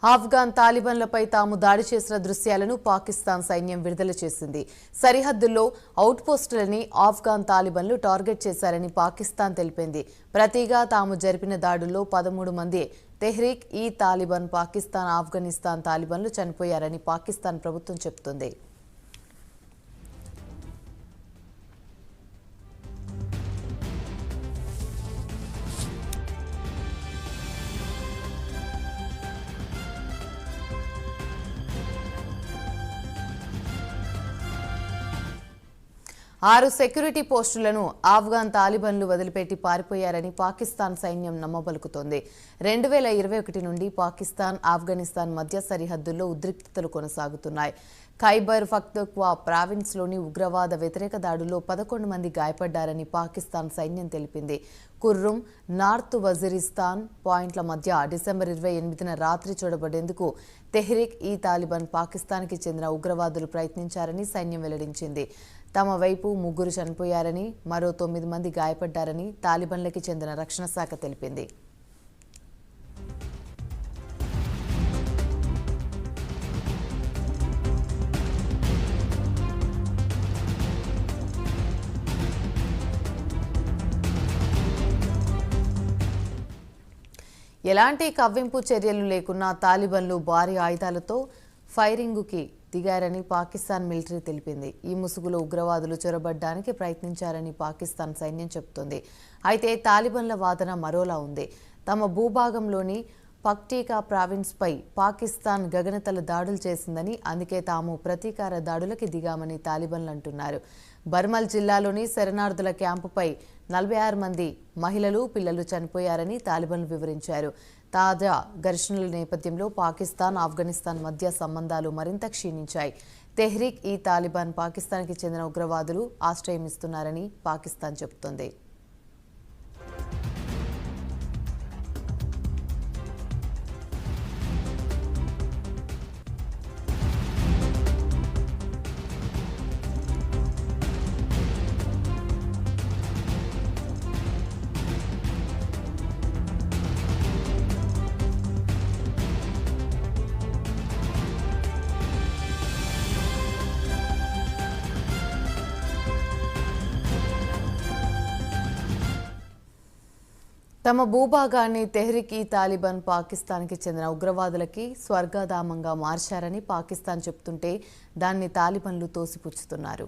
ఆఫ్ఘన్ తాలిబాన్లపై తాము దాడి చేసిన దృశ్యాలను పాకిస్తాన్ సైన్యం విడుదల చేసింది. సరిహద్దుల్లో అవుట్పోస్టులని ఆఫ్ఘన్ తాలిబాన్లు టార్గెట్ చేశారని పాకిస్తాన్ తెలిపింది. ప్రతిగా తాము జరిపిన దాడుల్లో 13 మంది తెహ్రీక్ ఈ తాలిబాన్ పాకిస్తాన్ ఆఫ్ఘనిస్తాన్ తాలిబాన్లు చనిపోయారని పాకిస్తాన్ ప్రభుత్వం చెబుతోంది. 6 సెక్యూరిటీ పోస్టులను ఆఫ్ఘన్ తాలిబాన్లు వదిలిపెట్టి పారిపోయారని పాకిస్తాన్ సైన్యం నమ్మబలుకుతోంది. 2021 నుండి పాకిస్తాన్ ఆఫ్ఘనిస్తాన్ మధ్య సరిహద్దుల్లో ఉద్రిక్తతలు కొనసాగుతున్నాయి. ఖైబర్ పఖ్తూన్ఖ్వా ప్రావిన్స్లోని ఉగ్రవాద వ్యతిరేక దాడుల్లో 11 మంది గాయపడ్డారని పాకిస్తాన్ సైన్యం తెలిపింది. కుర్రుం, నార్త్ వజీరిస్తాన్ పాయింట్ల మధ్య డిసెంబర్ 28న రాత్రి చూడబడేందుకు తెహ్రీక్ ఈ తాలిబాన్ పాకిస్తాన్కి చెందిన ఉగ్రవాదులు ప్రయత్నించారని సైన్యం వెల్లడించింది. తమ వైపు 3 చనిపోయారని, మరో 9 మంది గాయపడ్డారని తాలిబాన్లకి చెందిన రక్షణ శాఖ తెలిపింది. ఎలాంటి కవ్వింపు చర్యలు లేకున్నా తాలిబాన్లు భారీ ఆయుధాలతో ఫైరింగుకి దిగారని పాకిస్తాన్ మిలిటరీ తెలిపింది. ఈ ముసుగులో ఉగ్రవాదులు చొరబడ్డానికి ప్రయత్నించారని పాకిస్తాన్ సైన్యం చెబుతోంది. అయితే తాలిబాన్ల వాదన మరోలా ఉంది. తమ భూభాగంలోని పక్టీకా ప్రావిన్స్పై పాకిస్తాన్ గగనతల దాడులు చేసిందని, అందుకే తాము ప్రతీకార దాడులకి దిగామని తాలిబాన్లు అంటున్నారు. బర్మల్ జిల్లాలోని శరణార్థుల క్యాంపుపై 46 మంది మహిళలు, పిల్లలు చనిపోయారని తాలిబాన్లు వివరించారు. తాజా ఘర్షణల నేపథ్యంలో పాకిస్తాన్ ఆఫ్ఘనిస్తాన్ మధ్య సంబంధాలు మరింత క్షీణించాయి. తెహ్రీక్ ఈ తాలిబాన్ పాకిస్తాన్కి చెందిన ఉగ్రవాదులు ఆశ్రయం ఇస్తున్నారని పాకిస్తాన్ చెబుతోంది. తమ భూభాగాన్ని తెహ్రీక్ ఈ తాలిబాన్ పాకిస్తాన్కి చెందిన ఉగ్రవాదులకి స్వర్గధామంగా మార్చారని పాకిస్తాన్ చెబుతుంటే దాన్ని తాలిబాన్లు తోసిపుచ్చుతున్నారు.